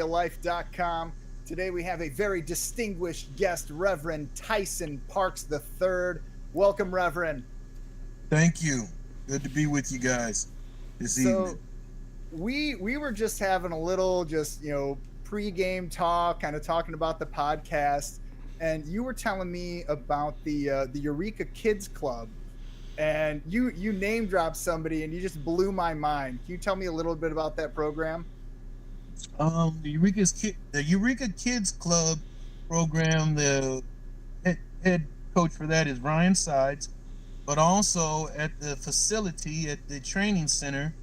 PeoriaLife.com. Today we have a very distinguished guest, Reverend Tyson Parks III. Welcome, Reverend. Thank you. Good to be with you guys this evening. We were just having a little pre-game talk, kind of talking about the podcast, and you were telling me about the Eureka Kids Club, and you name dropped somebody, and you just blew my mind. Can you tell me a little bit about that program? The Eureka Kids Club program, the head coach for that is Ryan Sides, but also at the facility at the training center,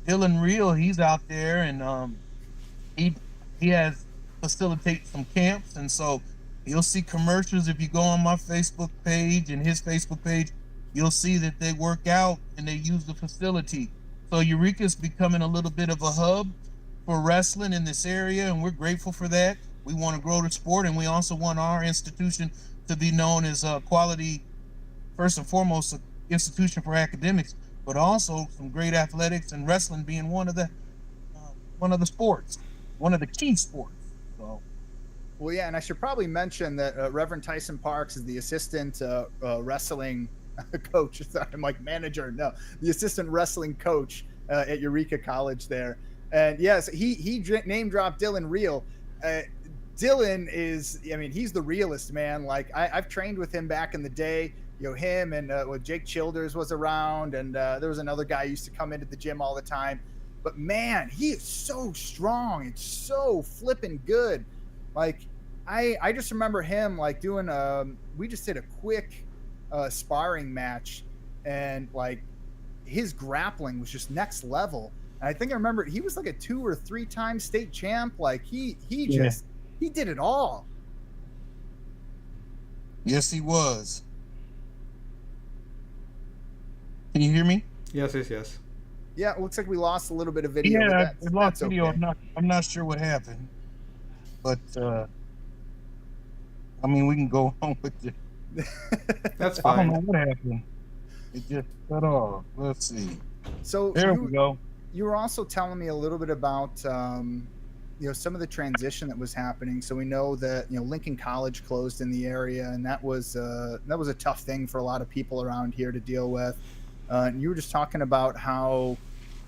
Dylan Real, he's out there, and he has facilitate some camps, and so you'll see commercials if you go on my Facebook page and his Facebook page. You'll see that they work out and they use the facility. So Eureka's becoming a little bit of a hub for wrestling in this area, and we're grateful for that. We want to grow the sport, and we also want our institution to be known as a quality, first and foremost, an institution for academics, but also some great athletics, and wrestling being one of the sports, one of the key sports. So. Well, yeah, and I should probably mention that Reverend Tyson Parks is the assistant wrestling coach. Sorry, I'm like manager. No, the assistant wrestling coach at Eureka College there. And yes, he name dropped Dylan Real. Dylan is, I mean, he's the realest, man. Like I've trained with him back in the day. You know, him and Jake Childers was around, and there was another guy who used to come into the gym all the time. But man, he is so strong. It's so flipping good. Like I just remember him like doing we just did a quick sparring match, and like his grappling was just next level. And I think I remember he was like a 2 or 3 time state champ. Like he did it all. Yes, he was. Can you hear me? Yes. Yeah, it looks like we lost a little bit of video. Yeah, we lost video. Okay. I'm not sure what happened, but I mean, we can go on with it. That's fine. I don't know what happened. It just cut off. Let's see. So there we go. You were also telling me a little bit about some of the transition that was happening. So we know that Lincoln College closed in the area, and that was a tough thing for a lot of people around here to deal with. And you were just talking about how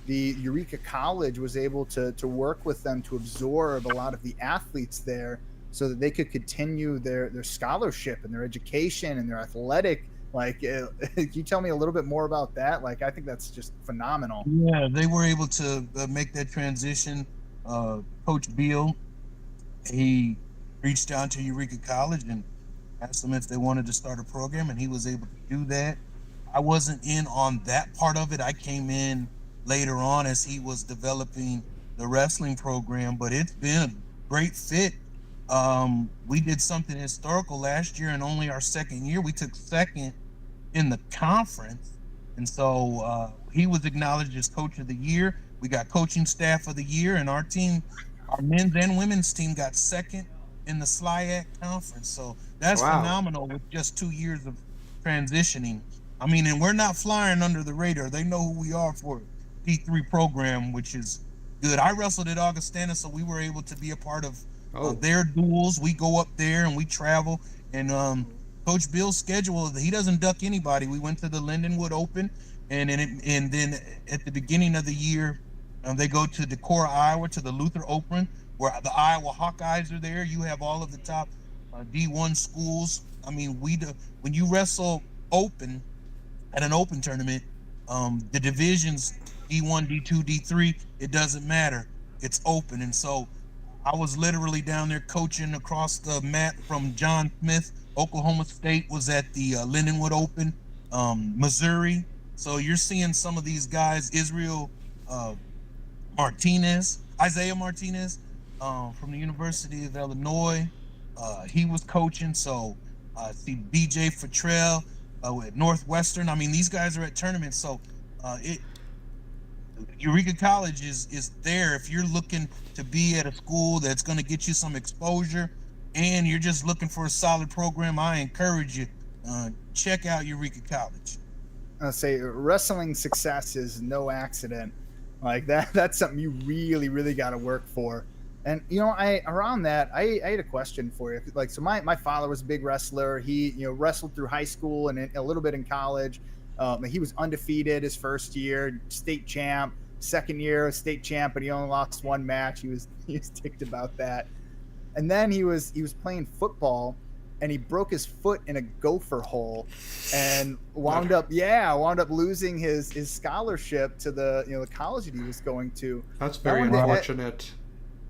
the Eureka College was able to work with them to absorb a lot of the athletes there, so that they could continue their scholarship and their education and their athletic. Like, can you tell me a little bit more about that? Like, I think that's just phenomenal. Yeah, they were able to make that transition. Coach Beal, he reached out to Eureka College and asked them if they wanted to start a program, and he was able to do that. I wasn't in on that part of it. I came in later on as he was developing the wrestling program, but it's been a great fit. We did something historical last year, and only our second year, we took second in the conference. And so he was acknowledged as coach of the year. We got coaching staff of the year, and our team, our men's and women's team, got second in the SLIAC conference. So that's phenomenal with just 2 years of transitioning. I mean, and we're not flying under the radar. They know who we are for D3 program, which is good. I wrestled at Augustana, so we were able to be a part of their duels. We go up there and we travel, and Coach Bill's schedule, he doesn't duck anybody. We went to the Lindenwood Open, and then at the beginning of the year, they go to Decorah, Iowa, to the Luther Open, where the Iowa Hawkeyes are there. You have all of the top D1 schools. I mean, when you wrestle open at an open tournament, the divisions D1, D2, D3, it doesn't matter. It's open, and so I was literally down there coaching across the mat from John Smith. Oklahoma State was at the Lindenwood Open, Missouri. So you're seeing some of these guys, Isaiah Martinez from the University of Illinois. He was coaching. So see BJ Futrell at Northwestern. I mean, these guys are at tournaments. So Eureka College is there if you're looking to be at a school that's going to get you some exposure, and you're just looking for a solid program. I encourage you, check out Eureka College. I'll say wrestling success is no accident. Like that's something you really, really got to work for. And I around that, I had a question for you. Like, so my father was a big wrestler. He wrestled through high school and a little bit in college. He was undefeated his first year, state champ. Second year, state champ, but he only lost one match. He was ticked about that. And then he was playing football, and he broke his foot in a gopher hole, and wound up losing his scholarship to the college that he was going to. That's I very wanted to- unfortunate.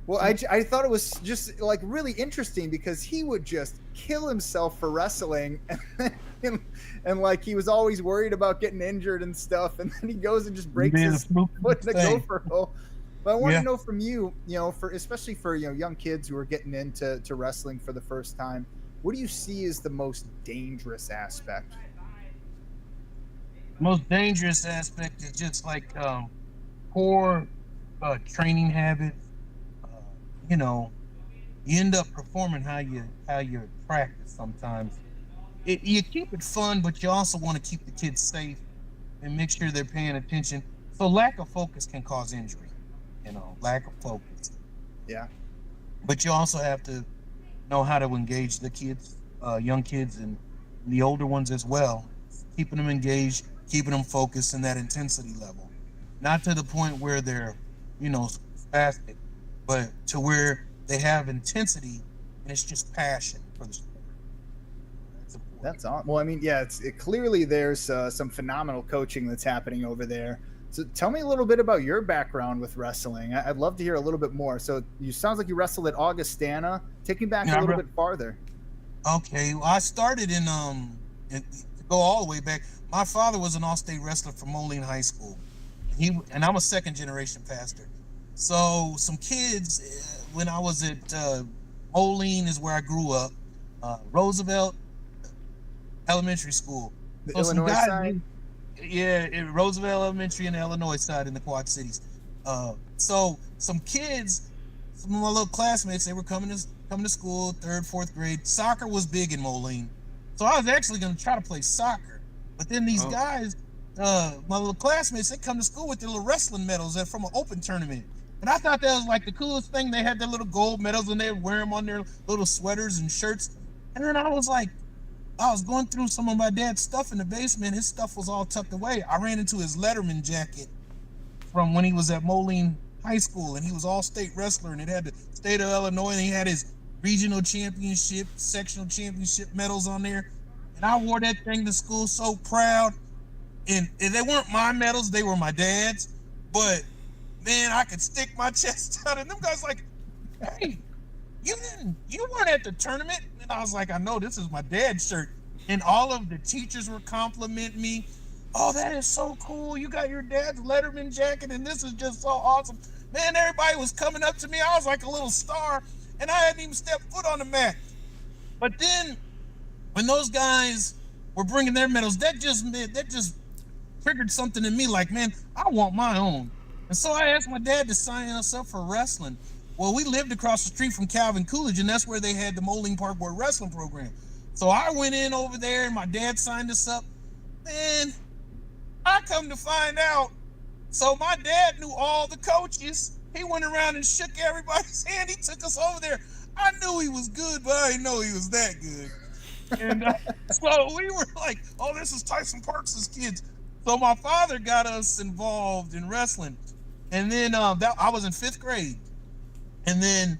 Well, I thought it was just like really interesting because he would just kill himself for wrestling, and like he was always worried about getting injured and stuff, and then he goes and just breaks his foot in a gopher hole. But I want to know from you, for especially for young kids who are getting into wrestling for the first time, what do you see as the most dangerous aspect? Most dangerous aspect is just like poor training habits. You end up performing how you practice sometimes. You keep it fun, but you also want to keep the kids safe and make sure they're paying attention. So lack of focus can cause injury. Lack of focus. Yeah. But you also have to know how to engage the kids, young kids, and the older ones as well. Keeping them engaged, keeping them focused in that intensity level. Not to the point where they're, spastic, but to where they have intensity and it's just passion for the sport. That's on. Well, I mean, yeah, clearly there's some phenomenal coaching that's happening over there. So tell me a little bit about your background with wrestling. I'd love to hear a little bit more. So sounds like you wrestled at Augustana. Take me back a little bit farther. Okay, well, I started to go all the way back. My father was an all-state wrestler from Moline High School. And I'm a second-generation pastor. So some kids, when I was at Moline is where I grew up, Roosevelt Elementary School. The Illinois side? Yeah, Roosevelt Elementary in the Illinois side in the Quad Cities. So some kids, some of my little classmates, they were coming to school, 3rd, 4th grade. Soccer was big in Moline. So I was actually going to try to play soccer. But then these guys, my little classmates, they come to school with their little wrestling medals from an open tournament. And I thought that was like the coolest thing. They had their little gold medals and they would wear them on their little sweaters and shirts. And then I was going through some of my dad's stuff in the basement. His stuff was all tucked away. I ran into his Letterman jacket from when he was at Moline High School, and he was all-state wrestler, and it had the state of Illinois, and he had his regional championship, sectional championship medals on there. And I wore that thing to school so proud. And they weren't my medals, they were my dad's. But, man, I could stick my chest out, and them guys like, hey, you weren't at the tournament. And I was like, I know, this is my dad's shirt. And all of the teachers were complimenting me. Oh, that is so cool. You got your dad's Letterman jacket, and this is just so awesome. Man, everybody was coming up to me. I was like a little star, and I hadn't even stepped foot on the mat. But then when those guys were bringing their medals, that just triggered something in me like, man, I want my own. And so I asked my dad to sign us up for wrestling. Well, we lived across the street from Calvin Coolidge, and that's where they had the Moline Parkboard wrestling program. So I went in over there, and my dad signed us up. Man, I come to find out, so my dad knew all the coaches. He went around and shook everybody's hand. He took us over there. I knew he was good, but I didn't know he was that good. And so we were like, oh, this is Tyson Parks' kids. So my father got us involved in wrestling. And then I was in 5th grade. And then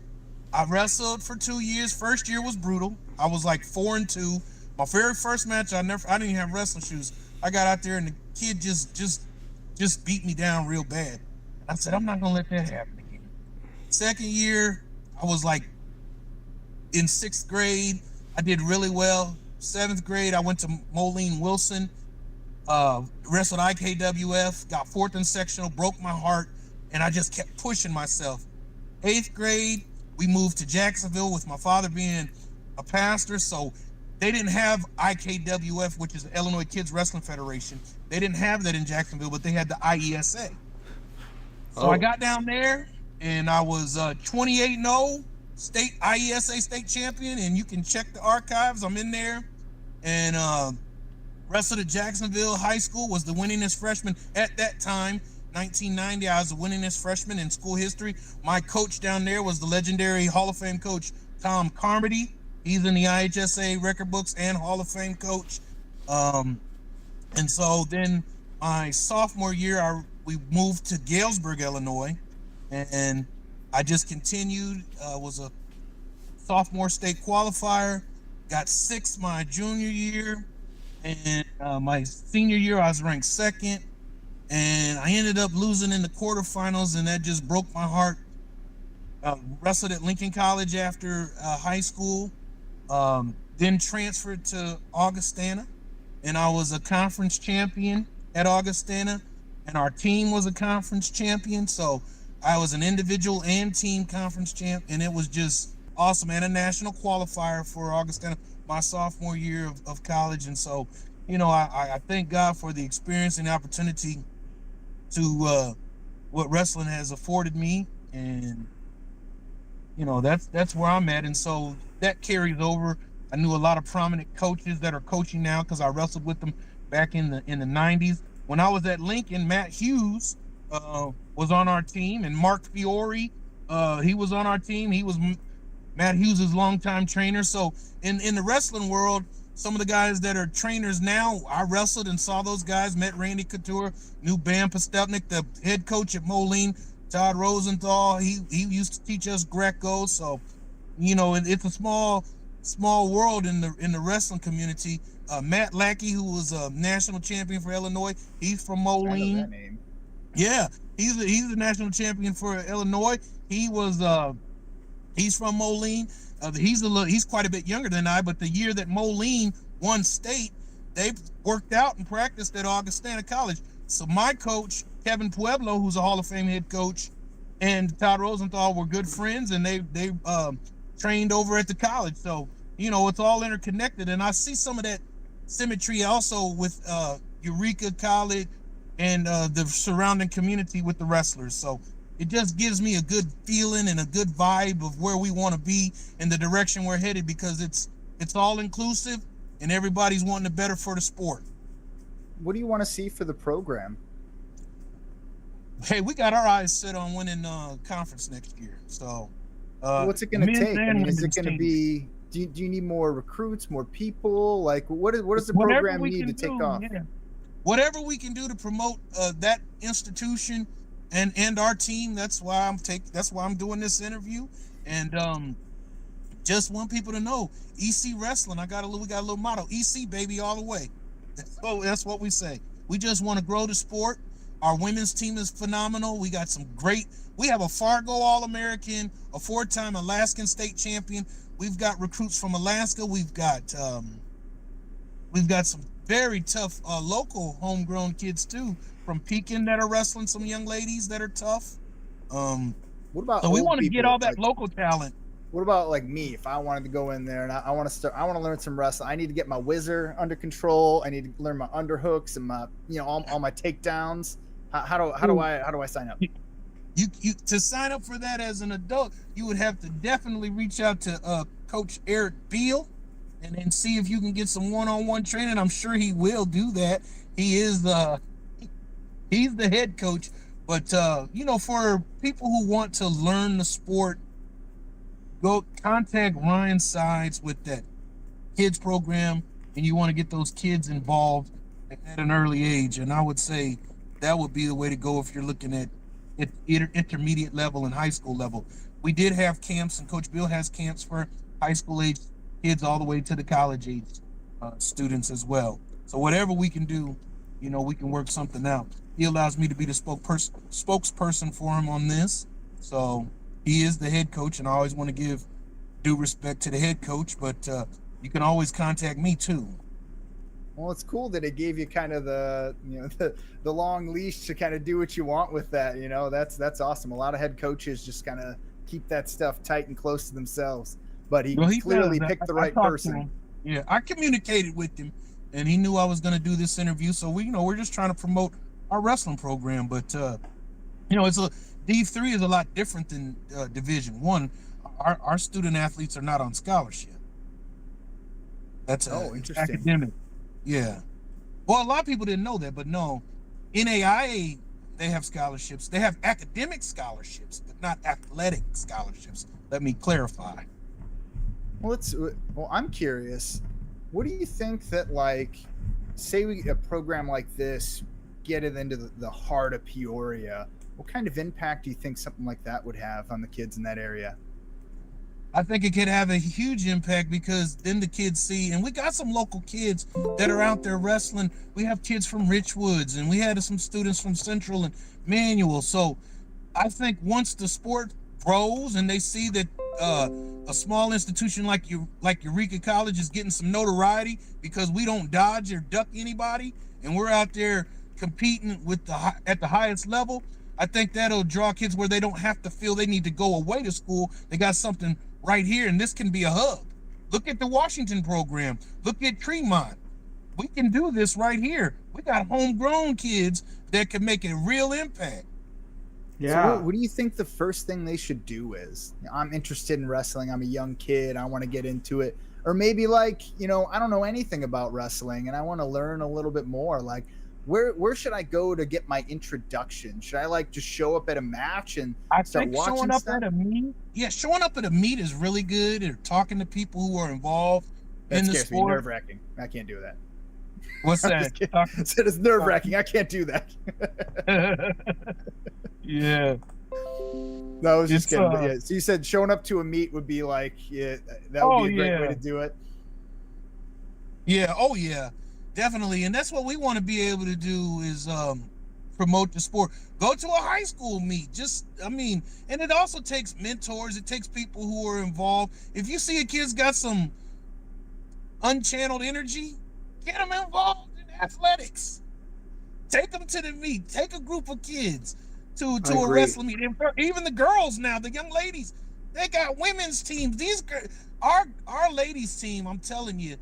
I wrestled for 2 years. First year was brutal. I was like 4-2. My very first match, I didn't even have wrestling shoes. I got out there and the kid just beat me down real bad. And I said, I'm not gonna let that happen again. Second year, I was like in 6th grade. I did really well. 7th grade, I went to Moline Wilson, wrestled IKWF, got 4th in sectional, broke my heart, and I just kept pushing myself. 8th grade, we moved to Jacksonville with my father being a pastor, so they didn't have IKWF, which is the Illinois Kids Wrestling Federation. They didn't have that in Jacksonville, but they had the IESA. So I got down there, and I was 28-0, state IESA state champion, and you can check the archives. I'm in there, and wrestled at Jacksonville High School, was the winningest freshman at that time, 1990, I was the winningest freshman in school history. My coach down there was the legendary Hall of Fame coach, Tom Carmody. He's in the IHSA record books and Hall of Fame coach. And so then my sophomore year, we moved to Galesburg, Illinois, and I just continued, was a sophomore state qualifier, got sixth my junior year, and my senior year I was ranked second, and I ended up losing in the quarterfinals, and that just broke my heart. Wrestled at Lincoln College after high school, then transferred to Augustana, and I was a conference champion at Augustana, and our team was a conference champion, so I was an individual and team conference champ, and it was just awesome, and a national qualifier for Augustana my sophomore year of college. And so, you know, I thank God for the experience and the opportunity to what wrestling has afforded me, and you know, that's where I'm at. And so that carries over. I knew a lot of prominent coaches that are coaching now because I wrestled with them back in the 90s. When I was at Lincoln, Matt Hughes was on our team, and Mark Fiore, he was on our team. He was Matt Hughes' longtime trainer. So in the wrestling world, some of the guys that are trainers now, I wrestled and saw those guys, met Randy Couture, knew Bam Postelnik, the head coach at Moline, Todd Rosenthal. He used to teach us Greco. So, you know, it's a small world in the wrestling community. Matt Lackey, who was a national champion for Illinois, he's from Moline. I know that name. Yeah, he's the national champion for Illinois. He's from Moline. He's quite a bit younger than I, but the year that Moline won state, they worked out and practiced at Augustana College. So my coach, Kevin Pueblo, who's a Hall of Fame head coach, and Todd Rosenthal were good friends, and they trained over at the college. So, you know, it's all interconnected, and I see some of that symmetry also with Eureka College and the surrounding community with the wrestlers. So it just gives me a good feeling and a good vibe of where we want to be and the direction we're headed, because it's all inclusive and everybody's wanting the better for the sport. What do you want to see for the program? Hey, we got our eyes set on winning conference next year. So what's it going to take? I mean, is it going to be, do you need more recruits, more people? Like, what does the program need to take off? Yeah. Whatever we can do to promote that institution and our team. That's why I'm doing this interview, and just want people to know EC Wrestling. We got a little motto: EC baby all the way. That's what we say. We just want to grow the sport. Our women's team is phenomenal. We got we have a Fargo All-American, a 4-time Alaskan state champion. We've got recruits from Alaska. We've got some very tough local homegrown kids too from Pekin that are wrestling some young ladies that are tough. What about so we want to get all that local talent. What about like me? If I wanted to go in there and I want to learn some wrestling, I need to get my whizzer under control. I need to learn my underhooks and my, you know, all my takedowns. How do I sign up? You to sign up for that as an adult, you would have to definitely reach out to Coach Eric Beal and see if you can get some one-on-one training. I'm sure he will do that. He's the head coach. But you know, for people who want to learn the sport, go contact Ryan Sides with that kids program, and you want to get those kids involved at an early age. And I would say that would be the way to go if you're looking at intermediate level and high school level. We did have camps, and Coach Bill has camps for high school age kids all the way to the college age students as well. So whatever we can do, you know, we can work something out. He allows me to be the spokesperson for him on this. So he is the head coach, and I always want to give due respect to the head coach, but you can always contact me too. Well, it's cool that it gave you kind of the long leash to kind of do what you want with that. You know, that's awesome. A lot of head coaches just kind of keep that stuff tight and close to themselves. But he clearly picked the right person. Yeah, I communicated with him, and he knew I was going to do this interview. So we're just trying to promote our wrestling program. But you know, D3 is a lot different than Division I. Our student athletes are not on scholarship. That's interesting. Academic. Yeah. Well, a lot of people didn't know that, but no, NAIA they have scholarships. They have academic scholarships, but not athletic scholarships. Let me clarify. Well, I'm curious. What do you think that, like, say a program like this get it into the heart of Peoria? What kind of impact do you think something like that would have on the kids in that area? I think it could have a huge impact because then the kids see, and we got some local kids that are out there wrestling. We have kids from Richwoods, and we had some students from Central and Manual. So I think once the sport grows and they see that a small institution like Eureka College is getting some notoriety because we don't dodge or duck anybody, and we're out there competing with at the highest level, I think that'll draw kids where they don't have to feel they need to go away to school. They got something right here, and this can be a hub. Look at the Washington program. Look at Tremont. We can do this right here. We got homegrown kids that can make a real impact. Yeah. So what do you think the first thing they should do is? I'm interested in wrestling. I'm a young kid. I want to get into it. Or maybe, like, I don't know anything about wrestling and I want to learn a little bit more. Like, where should I go to get my introduction? Should I, like, just show up at a match and start watching showing up stuff? at a meet. Yeah, showing up at a meet is really good. Or talking to people who are involved in the scares me. sport. Nerve-wracking. I can't do that. What's I'm that? just kidding. I said it's nerve-wracking. I can't do that. Yeah. No, I was just kidding. But yeah. So you said showing up to a meet would be like, yeah, that would be a great way to do it. Yeah. Oh, yeah. Definitely. And that's what we want to be able to do is promote the sport. Go to a high school meet. And it also takes mentors. It takes people who are involved. If you see a kid's got some unchanneled energy, get them involved in athletics. Take them to the meet. Take a group of kids to a wrestling meet. Even the girls now, the young ladies, they got women's teams. Our ladies team, I'm telling you,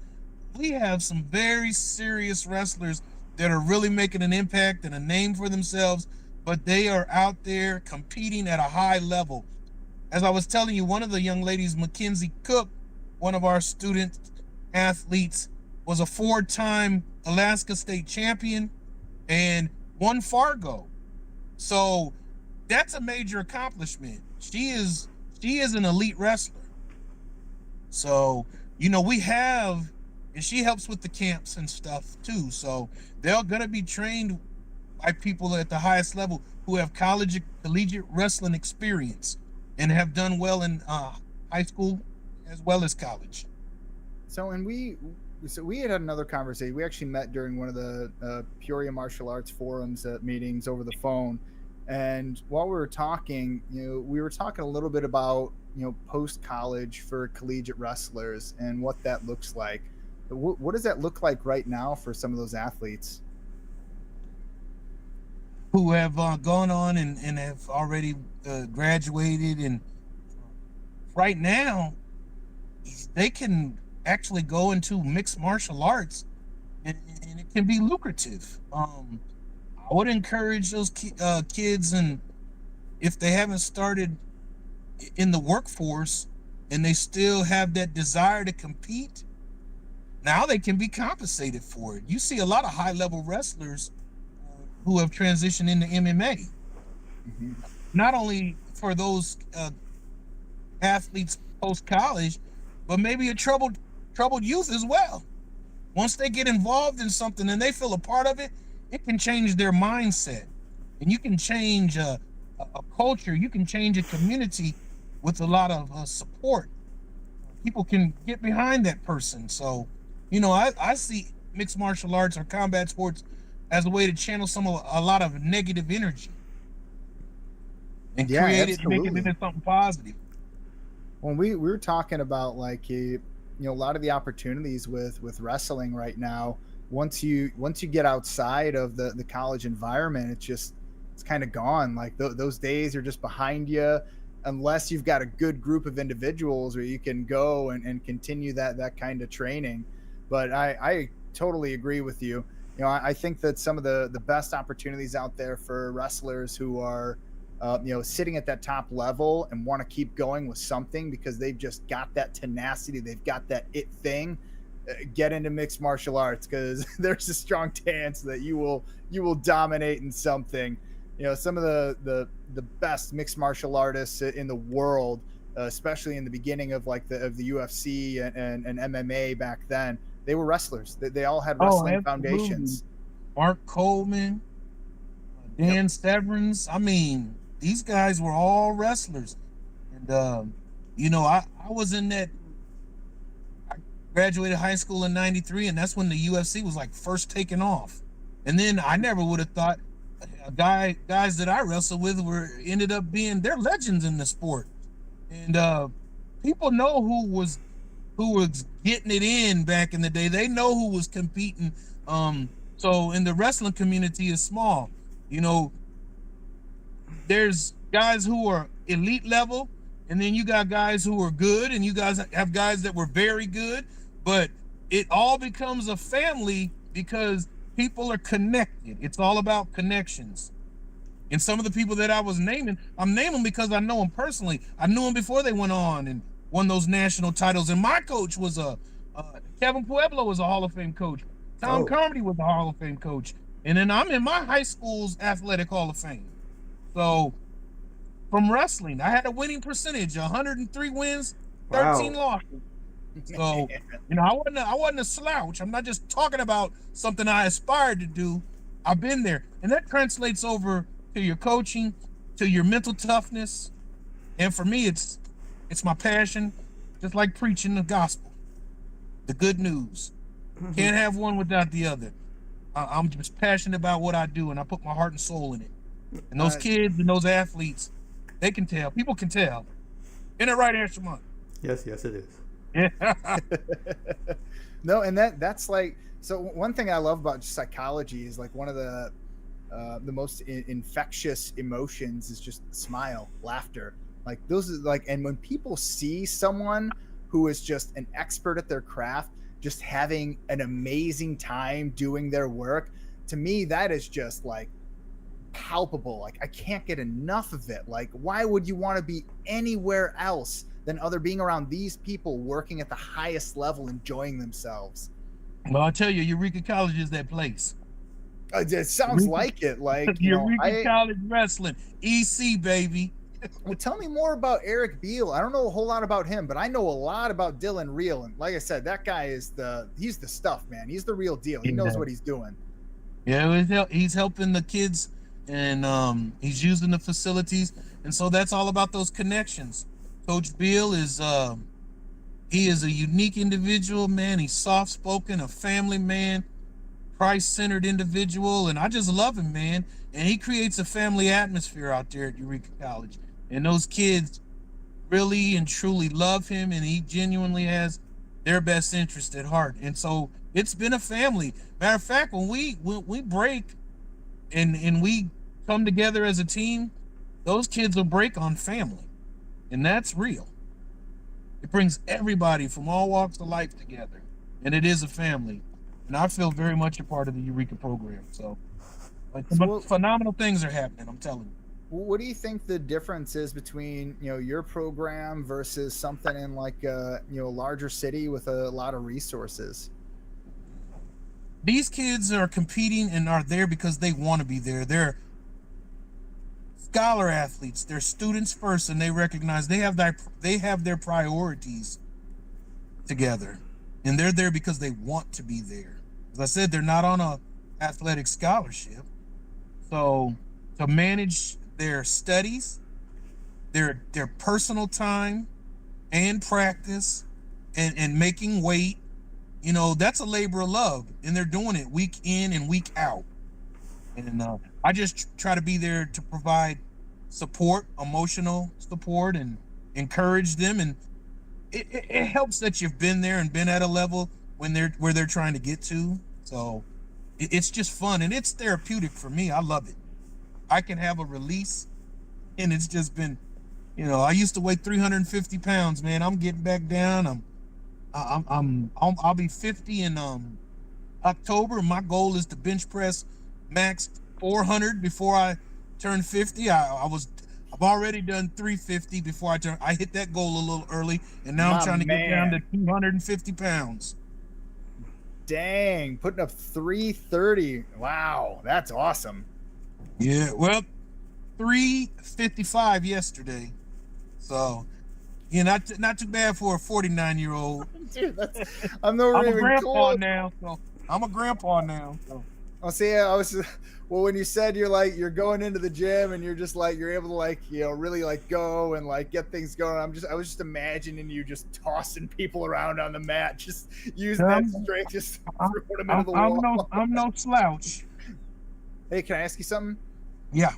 we have some very serious wrestlers that are really making an impact and a name for themselves, but they are out there competing at a high level. As I was telling you, one of the young ladies, Mackenzie Cook, one of our student athletes, was a 4-time Alaska state champion and won Fargo. So that's a major accomplishment. She is an elite wrestler. So, we have, and she helps with the camps and stuff too. So they're going to be trained by people at the highest level who have collegiate wrestling experience and have done well in high school as well as college. So we had another conversation. We actually met during one of the Peoria Martial Arts Forums meetings over the phone. And while we were talking, we were talking a little bit about, post-college for collegiate wrestlers and what that looks like. What does that look like right now for some of those athletes? Who have gone on and have already graduated. And right now, they can actually go into mixed martial arts and it can be lucrative. I would encourage those kids, and if they haven't started in the workforce and they still have that desire to compete, now they can be compensated for it. You see a lot of high-level wrestlers who have transitioned into MMA. Mm-hmm. Not only for those athletes post-college, but maybe a troubled youth as well. Once they get involved in something and they feel a part of it, it can change their mindset. And you can change a culture. You can change a community with a lot of support. People can get behind that person. So, I see mixed martial arts or combat sports as a way to channel a lot of negative energy and create it and make it into something positive. When we were talking about, like, a lot of the opportunities with wrestling right now, once you get outside of the college environment, it's kind of gone. Like those days are just behind you, unless you've got a good group of individuals where you can go and continue that kind of training. But I totally agree with you. I think that some of the best opportunities out there for wrestlers who are sitting at that top level and want to keep going with something because they've just got that tenacity, they've got that it thing, get into mixed martial arts, because there's a strong chance that you will dominate in something. some of the best mixed martial artists in the world, especially in the beginning of like the UFC and MMA back then, they were wrestlers. They all had wrestling foundations. Mark Coleman, Dan Severance. I mean, these guys were all wrestlers. And, I was in that. I graduated high school in 93, and that's when the UFC was like first taking off. And then I never would have thought guys that I wrestled with ended up being, they're legends in the sport. And people know who was getting it in back in the day. They know who was competing. So in the wrestling community is small. There's guys who are elite level, and then you got guys who are good, and you guys have guys that were very good, but it all becomes a family because people are connected. It's all about connections. And some of the people that I was naming, I'm naming because I know them personally. I knew them before they went on and won those national titles. And my coach was Kevin Pueblo was a Hall of Fame coach. Tom Carmody was a Hall of Fame coach. And then I'm in my high school's athletic Hall of Fame. So from wrestling, I had a winning percentage, 103 wins, 13 losses. So, I wasn't a slouch. I'm not just talking about something I aspired to do. I've been there. And that translates over to your coaching, to your mental toughness. And for me, it's my passion, just like preaching the gospel, the good news. Can't have one without the other. I'm just passionate about what I do, and I put my heart and soul in it. And those kids and those athletes, they can tell. People can tell. Isn't it right, Ashman? Yes, it is. Yeah. No, and that's like, so one thing I love about psychology is like one of the most infectious emotions is just smile, laughter. Like those are like, and when people see someone who is just an expert at their craft, just having an amazing time doing their work, to me, that is just like palpable. Like I can't get enough of it. Like, why would you want to be anywhere else than being around these people working at the highest level, enjoying themselves? Well, I'll tell you, Eureka College is that place. It sounds like it. Like Eureka College Wrestling, EC baby. Well, tell me more about Eric Beal. I don't know a whole lot about him, but I know a lot about Dylan Reel. And like I said, that guy he's the stuff, man. He's the real deal. He knows what he's doing. Yeah, he's helping the kids, and he's using the facilities. And so that's all about those connections. Coach Beal he is a unique individual, man. He's soft-spoken, a family man, Christ-centered individual, and I just love him, man. And he creates a family atmosphere out there at Eureka College. And those kids really and truly love him, and he genuinely has their best interest at heart. And so it's been a family. Matter of fact, when we break and we come together as a team, those kids will break on family. And that's real. It brings everybody from all walks of life together. And it is a family. And I feel very much a part of the Eureka program. So phenomenal things are happening, I'm telling you. What do you think the difference is between your program versus something in like a larger city with a lot of resources? These kids are competing and are there because they want to be there. They're scholar athletes. They're students first, and they recognize they have their priorities together, and they're there because they want to be there. As I said, they're not on a athletic scholarship, so to manage their studies, their personal time and practice and making weight, that's a labor of love, and they're doing it week in and week out. And I just try to be there to provide support, emotional support, and encourage them. And it helps that you've been there and been at a level where they're trying to get to. So it's just fun, and it's therapeutic for me. I love it. I can have a release, and it's just been, I used to weigh 350 pounds, man. I'm getting back down. I'll be 50 in October. My goal is to bench press max 400 before I turn 50. I've already done 350 before I hit that goal a little early, and now I'm trying to get down to 250 pounds. Dang, putting up 330. Wow, that's awesome. Yeah, well, 355 yesterday. So, not too bad for a 49-year-old. Dude, I'm not I'm a even grandpa close. now. So I'm a grandpa now. So. I'll say I was well when you said you're going into the gym and you're just like you're able to really go and get things going. I was just imagining you just tossing people around on the mat, just using that strength, just throwing them into the wall. I'm no slouch. Hey, can I ask you something? Yeah.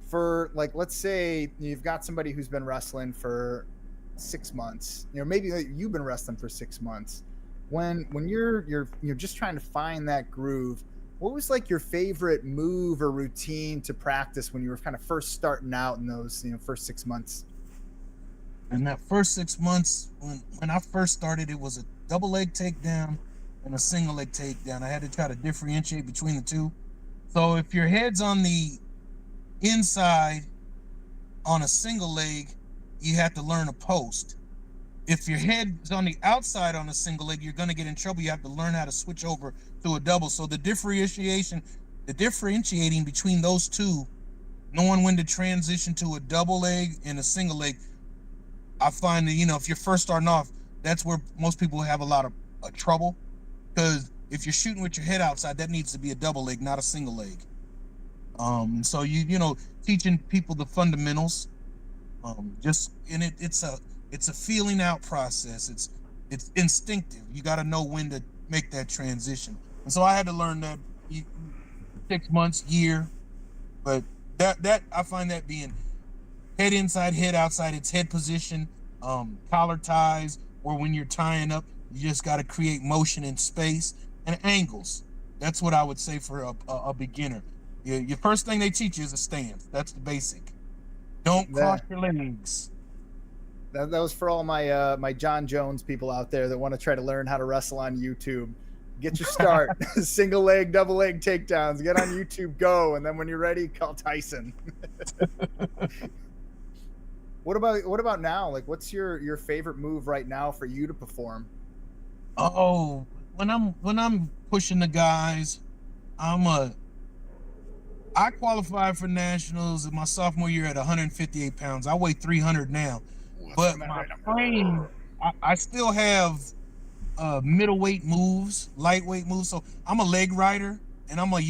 For let's say you've got somebody who's been wrestling for 6 months. Maybe you've been wrestling for 6 months. When you're just trying to find that groove, what was your favorite move or routine to practice when you were kind of first starting out in those first 6 months? In that first 6 months, when I first started, it was a double leg takedown and a single leg takedown. I had to try to differentiate between the two. So if your head's on the inside on a single leg, you have to learn a post. If your head is on the outside on a single leg, you're going to get in trouble. You have to learn how to switch over to a double. So the differentiating between those two, knowing when to transition to a double leg and a single leg, I find that, if you're first starting off, that's where most people have a lot of trouble. Because if you're shooting with your head outside, that needs to be a double leg, not a single leg. So teaching people the fundamentals, it's a feeling out process. It's instinctive. You got to know when to make that transition. And so I had to learn that 6 months, year, but that I find that being head inside, head outside, it's head position, collar ties, or when you're tying up, you just got to create motion in space and angles. That's what I would say for a beginner. Your first thing they teach you is a stance. That's the basic. Don't cross your legs. That was for all my my John Jones people out there that want to try to learn how to wrestle on YouTube. Get your start. Single leg, double leg takedowns. Get on YouTube, go, and then when you're ready, call Tyson. What about now? What's your favorite move right now for you to perform? Oh, when I'm pushing the guys, I qualified for nationals in my sophomore year at 158 pounds. I weigh 300 now. But my frame, I still have middleweight moves, lightweight moves. So I'm a leg rider, and I'm I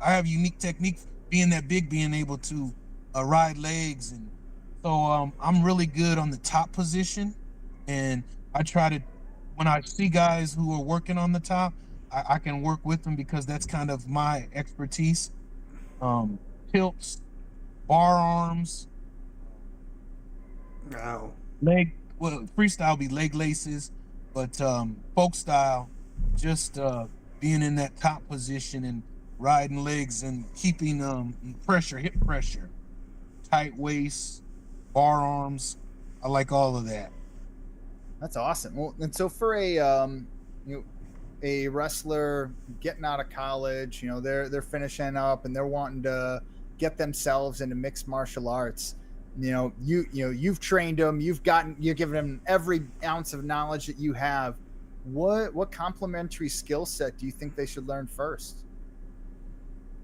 have unique technique, being that big, being able to ride legs. And so I'm really good on the top position. And I try to, when I see guys who are working on the top, I can work with them because that's kind of my expertise. Tilts, bar arms, Wow. Freestyle be leg laces, but folk style, just being in that top position and riding legs and keeping hip pressure, tight waist, bar arms. I like all of that. That's awesome. Well, and so for a wrestler getting out of college, they're finishing up and they're wanting to get themselves into mixed martial arts. You've trained them, you've given them every ounce of knowledge that you have. What complementary skill set do you think they should learn first?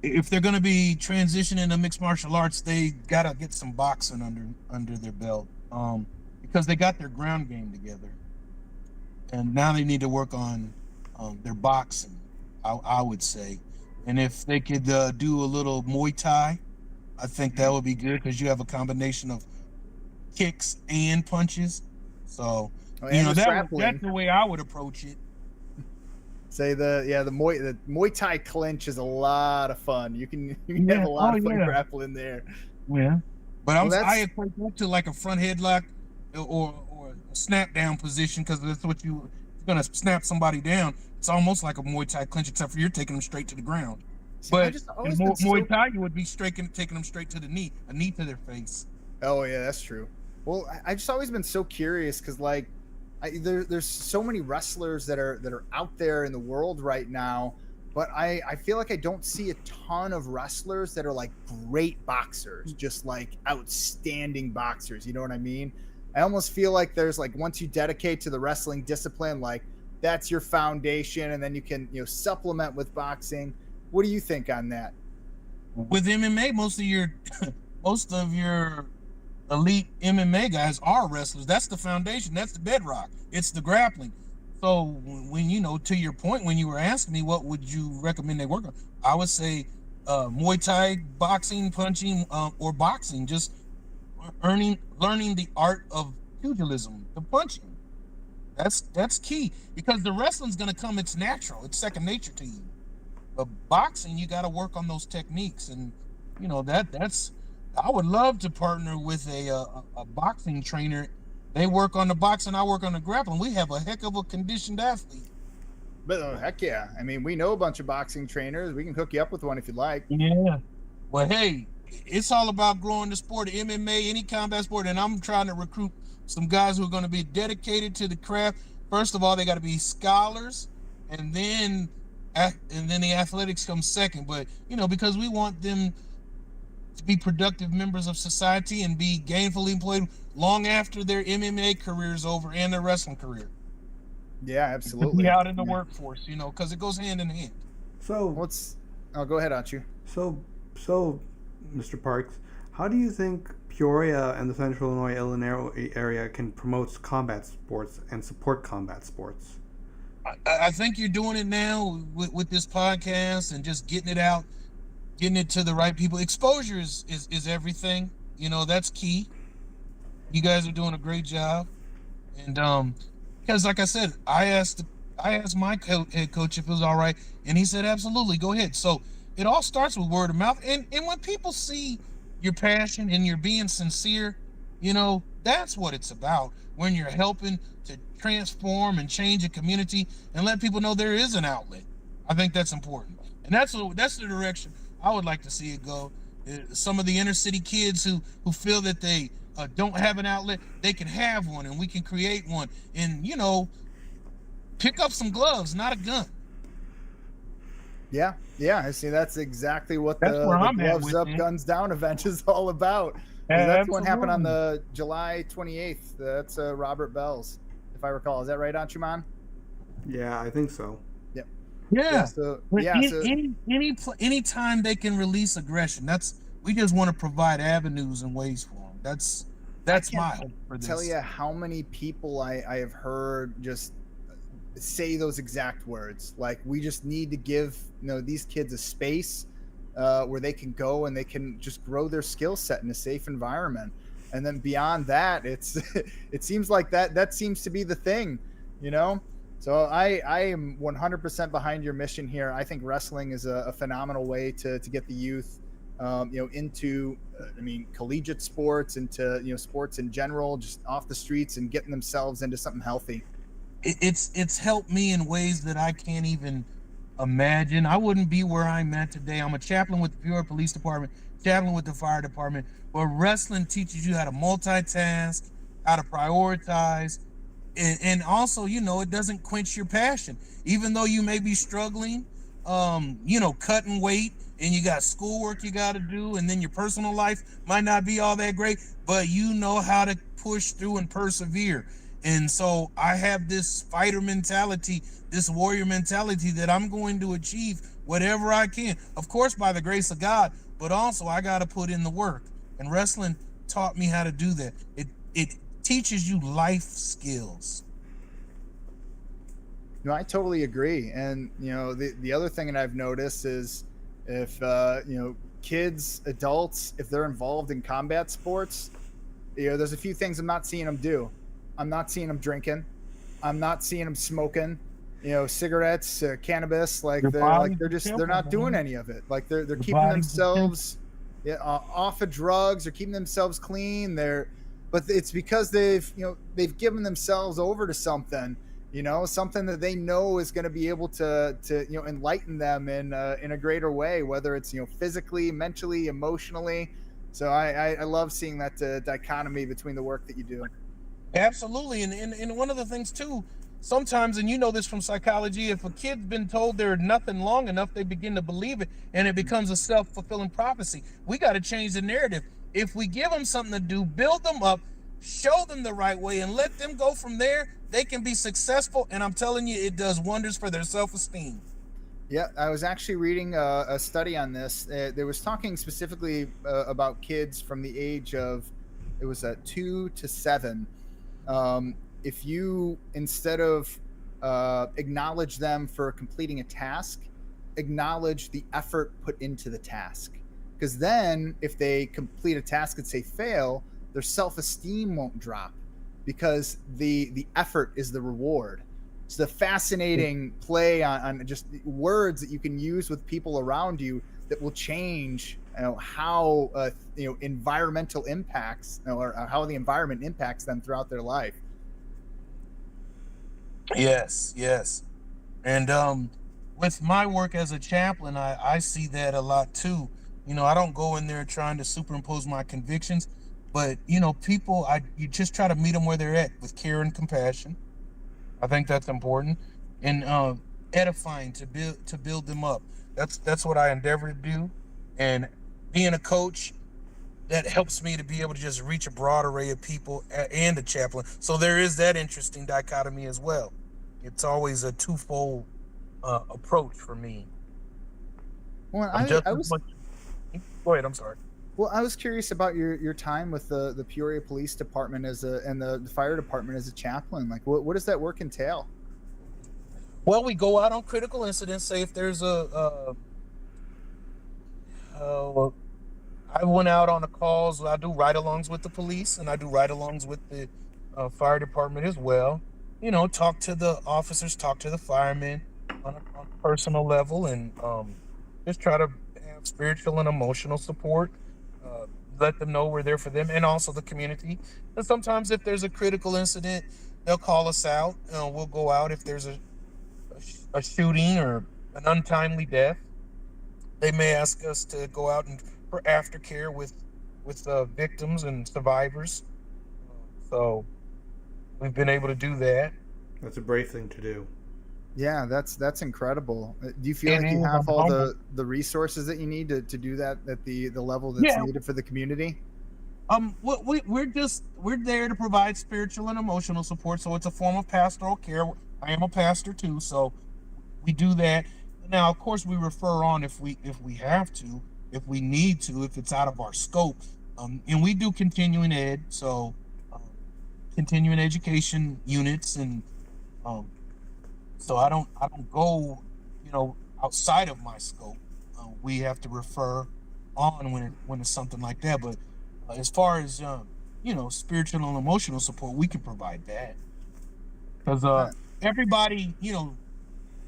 If they're going to be transitioning to mixed martial arts, they got to get some boxing under their belt, because they got their ground game together, and now they need to work on their boxing, I would say. And if they could do a little Muay Thai, I think that would be good, because you have a combination of kicks and punches. So that's the way I would approach it. Say the Muay Thai clinch is a lot of fun. You can have a lot of fun grappling there. Yeah, but I equate that to like a front headlock or a snap down position, because that's what you're gonna snap somebody down. It's almost like a Muay Thai clinch, except for you're taking them straight to the ground. But in Muay Thai, you would be taking them straight to the knee, a knee to their face. Oh yeah, that's true. Well, I just always been so curious because there's so many wrestlers that are out there in the world right now, but I feel like I don't see a ton of wrestlers that are great boxers, just outstanding boxers. You know what I mean? I almost feel like there's once you dedicate to the wrestling discipline, that's your foundation, and then you can supplement with boxing. What do you think on that? with MMA, most of your elite MMA guys are wrestlers. That's the foundation. That's the bedrock. It's the grappling. So when to your point, when you were asking me what would you recommend they work on, I would say Muay Thai, boxing, punching, or boxing. Just learning the art of pugilism, the punching. That's key, because the wrestling's gonna come. It's natural. It's second nature to you. But boxing, you got to work on those techniques, and that's. I would love to partner with a boxing trainer. They work on the boxing, I work on the grappling. We have a heck of a conditioned athlete. But heck yeah, I mean, we know a bunch of boxing trainers. We can hook you up with one if you'd like. Yeah. Well, hey, it's all about growing the sport, MMA, any combat sport, and I'm trying to recruit some guys who are going to be dedicated to the craft. First of all, they got to be scholars, and then the athletics comes second. But because we want them to be productive members of society and be gainfully employed long after their MMA career is over and their wrestling career. Yeah, absolutely. Be out in the workforce, because it goes hand in hand. So go ahead, Achu. So, Mr. Parks, how do you think Peoria and the Central Illinois area can promote combat sports and support combat sports? I think you're doing it now with this podcast and just getting it out, getting it to the right people. Exposure is everything. That's key. You guys are doing a great job. And because like I said, I asked my head coach if it was all right, and he said absolutely, go ahead. So it all starts with word of mouth. And when people see your passion and you're being sincere, that's what it's about. When you're helping to transform and change a community and let people know there is an outlet. I think that's important. And that's the direction I would like to see it go. Some of the inner city kids who feel that they don't have an outlet, they can have one, and we can create one. And pick up some gloves, not a gun. Yeah. I see. That's exactly what That's the where I'm at Gloves with Up, it. Guns Down event is all about. That's what happened on the July 28th. That's Robert Bell's, if I recall. Is that right, Anchuman? Yeah, I think so. Yeah. So any time they can release aggression, we just want to provide avenues and ways for them. That's my hope for this. Tell you how many people I have heard just say those exact words. Like, we just need to give these kids a space where they can go and they can just grow their skill set in a safe environment. And then beyond that, it seems like that seems to be the thing, So I am 100% behind your mission here. I think wrestling is a phenomenal way to get the youth, into, collegiate sports, into, sports in general, just off the streets and getting themselves into something healthy. It's helped me in ways that I can't even imagine. I wouldn't be where I'm at today. I'm a chaplain with the Peoria Police Department, chaplain with the fire department, but wrestling teaches you how to multitask, how to prioritize, and also, it doesn't quench your passion. Even though you may be struggling, cutting weight, and you got schoolwork you got to do, and then your personal life might not be all that great, but you know how to push through and persevere. And so I have this fighter mentality, this warrior mentality, that I'm going to achieve whatever I can. Of course, by the grace of God, but also I got to put in the work. And wrestling taught me how to do that. It teaches you life skills. No, I totally agree. And, the other thing that I've noticed is if, kids, adults, if they're involved in combat sports, there's a few things I'm not seeing them do. I'm not seeing them drinking. I'm not seeing them smoking, cigarettes, cannabis. They're not doing any of it. Like they're keeping themselves off of drugs. They're keeping themselves clean. But it's because they've given themselves over to something, something that they know is going to be able to enlighten them in a greater way, whether it's, physically, mentally, emotionally. So I love seeing that dichotomy between the work that you do. Absolutely. And one of the things too, sometimes, and this from psychology, if a kid's been told they're nothing long enough, they begin to believe it, and it becomes a self-fulfilling prophecy. We got to change the narrative. If we give them something to do, build them up, show them the right way, and let them go from there, they can be successful. And I'm telling you, it does wonders for their self-esteem. Yeah, I was actually reading a study on this. There was talking specifically about kids from the age of, it was 2 to 7. If you, instead of acknowledge them for completing a task, acknowledge the effort put into the task. Because then, if they complete a task and say fail, their self-esteem won't drop because the effort is the reward. It's the fascinating play on just words that you can use with people around you that will change, how environmental impacts, or how the environment impacts them throughout their life. Yes, yes. And with my work as a chaplain, I see that a lot too. I don't go in there trying to superimpose my convictions, but people, you just try to meet them where they're at with care and compassion. I think that's important, and edifying to build them up. That's what I endeavor to do, and being a coach, that helps me to be able to just reach a broad array of people and a chaplain. So there is that interesting dichotomy as well. It's always a twofold approach for me. Well, I'm just I as was much. Go ahead. I'm sorry. well, I was curious about your time with the Peoria Police Department and the fire department as a chaplain. Like, what does that work entail? Well, we go out on critical incidents. Say if there's well, I went out on the calls. I do ride-alongs with the police, and I do ride-alongs with the fire department as well. Talk to the officers, talk to the firemen on a personal level, and just try to have spiritual and emotional support. Uh, Let them know we're there for them, and also the community. And sometimes, if there's a critical incident, they'll call us out. We'll go out if there's a shooting or an untimely death. They may ask us to go out and for aftercare with victims and survivors. So we've been able to do that. That's a brave thing to do. Yeah, that's incredible. Do you feel It like you is. have I'm all humble. the resources that you need to do that at the level that's Yeah. needed for the community? We're there to provide spiritual and emotional support. So it's a form of pastoral care. I am a pastor too, so we do that. Now, of course, we refer on if we have to, if we need to, if it's out of our scope. And we do continuing ed, so um, continuing education units, and um, so I don't go, outside of my scope. We have to refer on when it's something like that. But as far as spiritual and emotional support, we can provide that because Uh, everybody,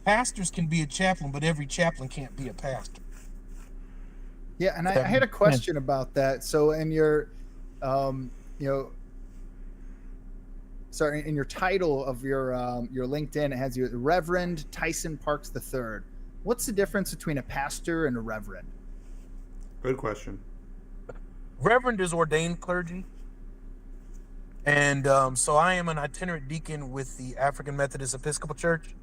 pastors can be a chaplain, but every chaplain can't be a pastor. yeah, and If I that had a makes sense. question about that. So in your, you know, sorry, in your title of your LinkedIn, it has you Reverend Tyson Parks III. What's the difference between a pastor and a reverend? Good question. Reverend is ordained clergy, and so I am an itinerant deacon with the African Methodist Episcopal Church.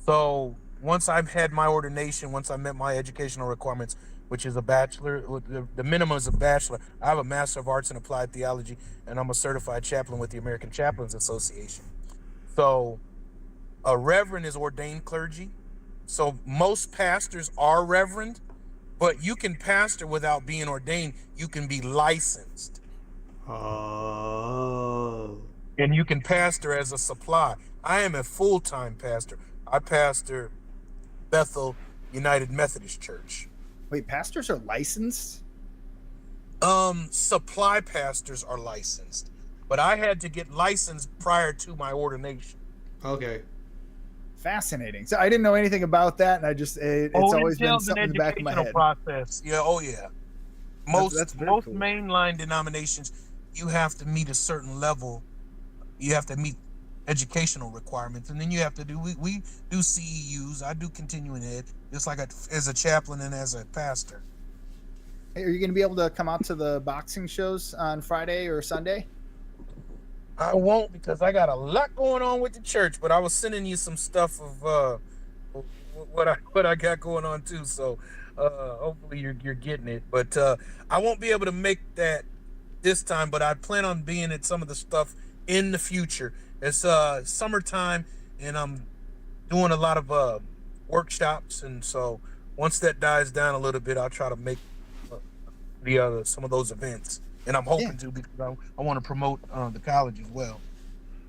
So once I've had my ordination, once I met my educational requirements, which is a bachelor, the minimum is a bachelor. I have a Master of Arts in Applied Theology, and I'm a certified chaplain with the American Chaplains Association. So a reverend is ordained clergy. So most pastors are reverend, but you can pastor without being ordained. You can be licensed, Oh. and you can pastor as a supply. I am a full-time pastor. I pastor Bethel United Methodist Church. Wait, pastors are licensed? Supply pastors are licensed, but I had to get licensed prior to my ordination. Okay. Fascinating. So I didn't know anything about that, and it's always been entails an something in the back of my educational head. process. Yeah, oh yeah. That's very Most cool. mainline denominations, you have to meet a certain level. You have to meet educational requirements, and then you have to do. We do CEUs. I do continuing ed, just like as a chaplain and as a pastor. Hey, are you going to be able to come out to the boxing shows on Friday or Sunday? I won't because I got a lot going on with the church, but I was sending you some stuff of what I got going on too. So hopefully you're getting it. But I won't be able to make that this time, but I plan on being at some of the stuff in the future. It's summertime, and I'm doing a lot of workshops, and so once that dies down a little bit, I'll try to make some of those events, and I'm hoping to, because I want to promote the college as well.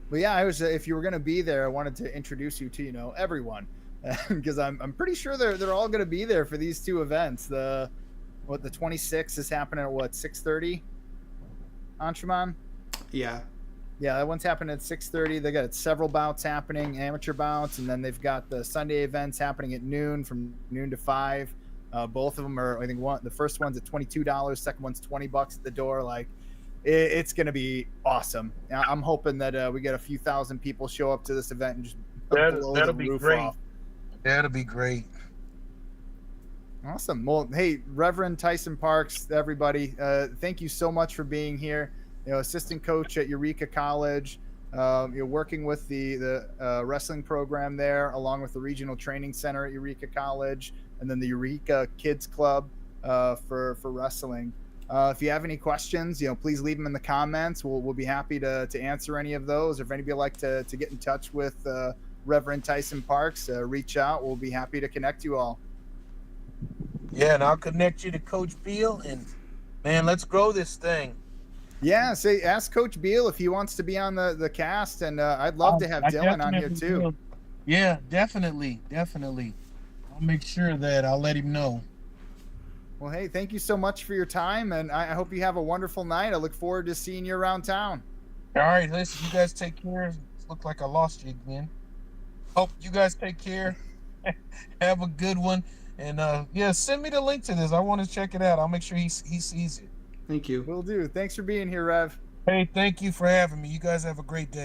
Well, yeah, I was. If you were going to be there, I wanted to introduce you to everyone, because I'm pretty sure they're all going to be there for these two events. The 26th is happening at 6:30, Anshuman? Yeah. Yeah, that one's happening at 6:30. They got several bouts happening, amateur bouts, and then they've got the Sunday events happening at noon, from noon to 5. Both of them are, I think, the first one's at $22, second one's $20 at the door. Like, it's going to be awesome. I'm hoping that we get a few thousand people show up to this event and just blow the roof off. That'll be great. Awesome. Well, hey, Reverend Tyson Parks, everybody, thank you so much for being here. Assistant coach at Eureka College. You're working with the wrestling program there, along with the Regional Training Center at Eureka College, and then the Eureka Kids Club for wrestling. If you have any questions, please leave them in the comments. We'll be happy to answer any of those. Or if anybody would like to get in touch with Reverend Tyson Parks, reach out. We'll be happy to connect you all. Yeah, and I'll connect you to Coach Beal, and man, let's grow this thing. Yeah, ask Coach Beal if he wants to be on the cast, and I'd love to have Dylan on here too. Will. Yeah, definitely. I'll make sure that I'll let him know. Well, hey, thank you so much for your time, and I hope you have a wonderful night. I look forward to seeing you around town. All right, listen, you guys take care. It looked like I lost you again. Hope you guys take care. Have a good one, and send me the link to this. I want to check it out. I'll make sure he sees it. Thank you. Will do. Thanks for being here, Rev. Hey, thank you for having me. You guys have a great day.